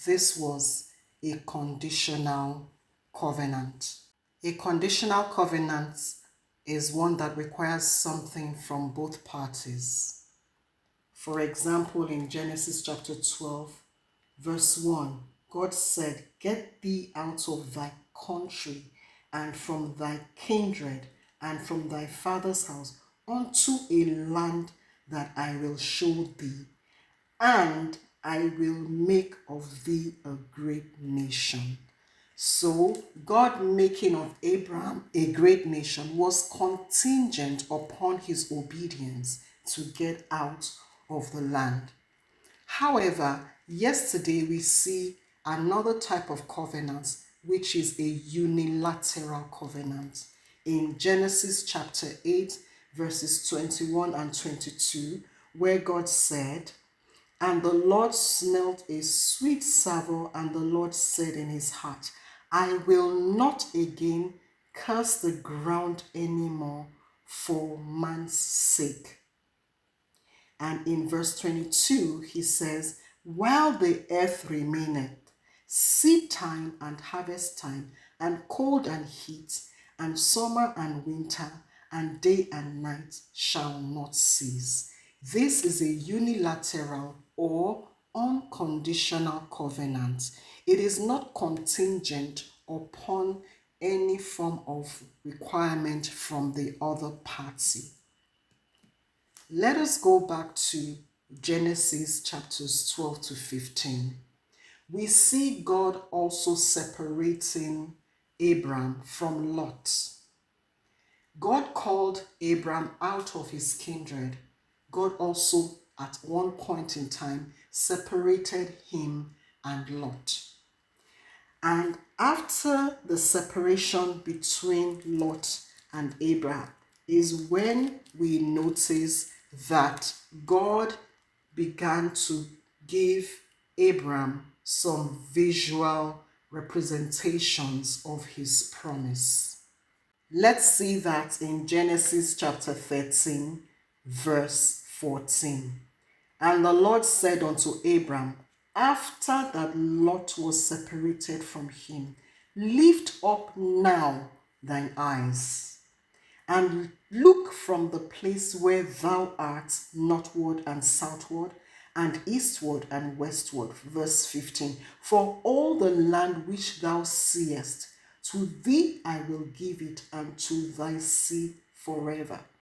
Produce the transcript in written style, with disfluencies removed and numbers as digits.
this was a conditional covenant. A conditional covenant is one that requires something from both parties. For example, in Genesis chapter 12, verse 1, God said, "Get thee out of thy country and from thy kindred and from thy father's house unto a land that I will show thee, and I will make of thee a great nation." So, God making of Abraham a great nation was contingent upon his obedience to get out of the land. However, yesterday we see another type of covenant, which is a unilateral covenant. In Genesis chapter 8, verses 21 and 22, where God said, "And the Lord smelt a sweet savour, and the Lord said in his heart, I will not again curse the ground anymore for man's sake." And in verse 22, he says, "While the earth remaineth, seed time and harvest time, and cold and heat, and summer and winter, and day and night shall not cease." This is a unilateral or unconditional covenant. It is not contingent upon any form of requirement from the other party. Let us go back to Genesis chapters 12 to 15. We see God also separating Abram from Lot. God called Abram out of his kindred. God also, at one point in time, separated him and Lot. And after the separation between Lot and Abraham is when we notice that God began to give Abraham some visual representations of his promise. Let's see that in Genesis chapter 13, verse 14. "And the Lord said unto Abram, after that Lot was separated from him, Lift up now thine eyes, and look from the place where thou art northward and southward, and eastward and westward." Verse 15. "For all the land which thou seest, to thee I will give it, and to thy seed forever."